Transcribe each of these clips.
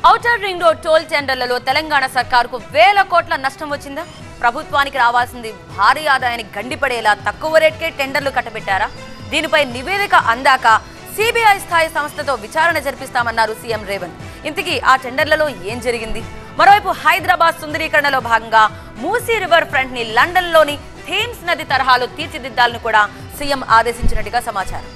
Outer ring road toll టెండర్లలో తెలంగాణ సర్కారుకు వేల కోట్ల నష్టం వచ్చిందా? ప్రభుత్వానికి రావాల్సింది భారీ ఆదాయానికి గండిపడేలా తక్కువ రేట్కే టెండర్లు కట్టబెట్టారా? దీనిపై నివేదిక అందాక సిబిఐ స్థాయి సంస్థతో విచారణ జరిపిస్తామన్నారు సీఎం రేవంత్. ఇంతకీ ఆ టెండర్లలో ఏం జరిగింది? మరోవైపు హైదరాబాద్ సుందరీకరణలో భాగంగా మూసీ రివర్ ఫ్రంట్ ని లండన్ లోని థేమ్స్ నది తరహాలో తీర్చిదిద్దాలని కూడా సీఎం ఆదేశించినట్టుగా సమాచారం.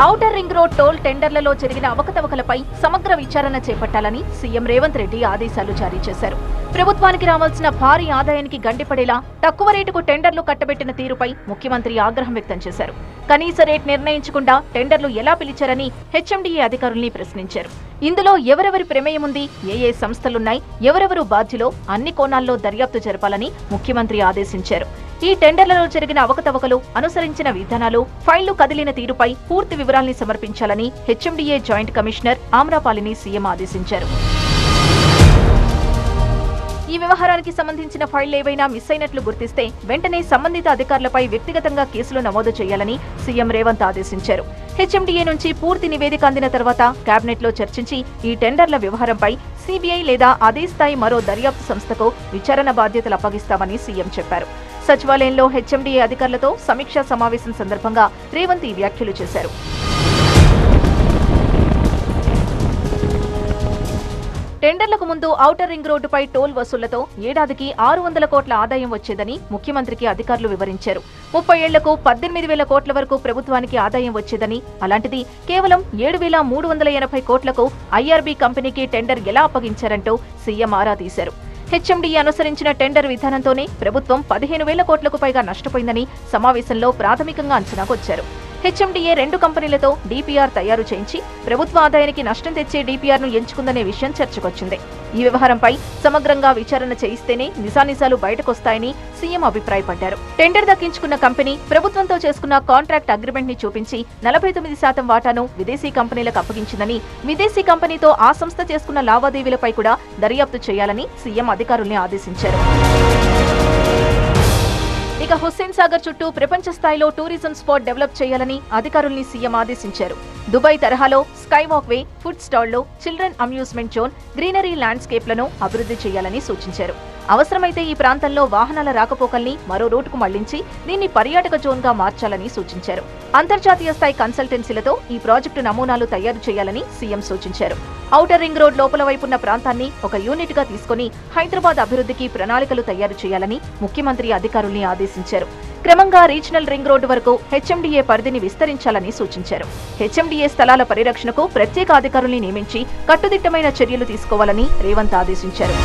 ఔటర్ రింగ్ రోడ్ టోల్ టెండర్లలో జరిగిన అవకతవకలపై సమగ్ర విచారణ చేపట్టాలని సీఎం రేవంత్ రెడ్డి ఆదేశాలు జారీ చేశారు. ప్రభుత్వానికి రావాల్సిన భారీ ఆదాయానికి గండిపడేలా తక్కువ రేటుకు టెండర్లు కట్టబెట్టిన తీరుపై ముఖ్యమంత్రి ఆగ్రహం వ్యక్తం చేశారు. కనీస రేట్ నిర్ణయించకుండా టెండర్లు ఎలా పిలిచారని హెచ్ఎండిఏ అధికారుల్ని ప్రశ్నించారు. ఇందులో ఎవరెవరి ప్రమేయం ఉంది, ఏ సంస్థలున్నాయి, ఎవరెవరు బాధ్యులో అన్ని కోణాల్లో దర్యాప్తు జరపాలని ముఖ్యమంత్రి ఆదేశించారు. ఈ టెండర్లలో జరిగిన అవకతవకలు, అనుసరించిన విధానాలు, ఫైళ్లు కదిలిన తీరుపై పూర్తి వివరాల్ని సమర్పించాలని హెచ్ఎండిఏ జాయింట్ కమిషనర్ ఆమ్రపాలిని సీఎం ఆదేశించారు. ఈ వ్యవహారానికి సంబంధించిన ఫైళ్లు ఏవైనా మిస్ అయినట్లు గుర్తిస్తే వెంటనే సంబంధిత అధికారులపై వ్యక్తిగతంగా కేసులు నమోదు చేయాలని సీఎం రేవంత్ ఆదేశించారు. హెచ్ఎండిఏ నుంచి పూర్తి నివేదిక అందిన తర్వాత కేబినెట్ లో చర్చించి ఈ టెండర్ల వ్యవహారంపై సిబిఐ లేదా అదే స్థాయి మరో దర్యాప్తు సంస్థకు విచారణ బాధ్యతలు అప్పగిస్తామని సీఎం చెప్పారు. సచివాలయంలో హెచ్ఎండిఏ అధికారులతో సమీక్షా సమావేశం సందర్భంగా రేవంత్ ఈ వ్యాఖ్యలు చేశారు. టెండర్లకు ముందు ఔటర్ రింగ్ రోడ్డుపై టోల్ వసూళ్లతో ఏడాదికి 600 కోట్ల ఆదాయం వచ్చేదని ముఖ్యమంత్రికి అధికారులు వివరించారు. 30 ఏళ్లకు 18,000 కోట్ల వరకు ప్రభుత్వానికి ఆదాయం వచ్చేదని, అలాంటిది కేవలం 7,380 కోట్లకు ఐఆర్బీ కంపెనీకి టెండర్ ఎలా అప్పగించారంటూ సీఎం ఆరా తీశారు. హెచ్ఎండిఏ అనుసరించిన టెండర్ విధానంతోనే ప్రభుత్వం 15,000 కోట్లకు పైగా నష్టపోయిందని సమావేశంలో ప్రాథమికంగా అంచనాకొచ్చారు. హెచ్ఎండిఏ 2 కంపెనీలతో డీపీఆర్ తయారు చేయించి ప్రభుత్వ ఆదాయానికి నష్టం తెచ్చే డీపీఆర్ను ఎంచుకుందనే విషయం చర్చకొచ్చింది. ఈ వ్యవహారంపై సమగ్రంగా విచారణ చేయిస్తేనే నిజానిజాలు బయటకొస్తాయని సీఎం అభిప్రాయపడ్డారు. టెండర్ దక్కించుకున్న కంపెనీ ప్రభుత్వంతో చేసుకున్న కాంట్రాక్ట్ అగ్రిమెంట్ ని చూపించి 49% వాటాను విదేశీ కంపెనీలకు అప్పగించిందని, విదేశీ కంపెనీతో ఆ సంస్థ చేసుకున్న లావాదేవీలపై కూడా దర్యాప్తు చేయాలని సీఎం అధికారుల్ని ఆదేశించారు. ఇక హుస్సేన్ సాగర్ చుట్టూ ప్రపంచ స్థాయిలో టూరిజం స్పాట్ డెవలప్ చేయాలని అధికారుల్ని సీఎం ఆదేశించారు. దుబాయ్ తరహాలో స్కై వాక్ వే, ఫుడ్ స్టాళ్లు, చిల్డ్రన్ అమ్యూజ్మెంట్ జోన్, గ్రీనరీ ల్యాండ్స్కేప్లను అభివృద్ధి చేయాలని సూచించారు. అవసరమైతే ఈ ప్రాంతంలో వాహనాల రాకపోకల్ని మరో రూటుకు మళ్లించి దీన్ని పర్యాటక జోన్ గా మార్చాలని సూచించారు. అంతర్జాతీయ స్థాయి కన్సల్టెన్సీలతో ఈ ప్రాజెక్టు నమూనాలు తయారు చేయాలని సీఎం సూచించారు. ఔటర్ రింగ్ రోడ్ లోపల వైపున్న ప్రాంతాన్ని ఒక యూనిట్ గా తీసుకుని హైదరాబాద్ అభివృద్ధికి ప్రణాళికలు తయారు చేయాలని ముఖ్యమంత్రి అధికారుల్ని ఆదేశించారు. క్రమంగా రీజనల్ రింగ్ రోడ్డు వరకు హెచ్ఎండిఏ పరిధిని విస్తరించాలని సూచించారు. హెచ్ఎండిఏ స్థలాల పరిరక్షణకు ప్రత్యేక అధికారుల్ని నియమించి కట్టుదిట్టమైన చర్యలు తీసుకోవాలని రేవంత్ ఆదేశించారు.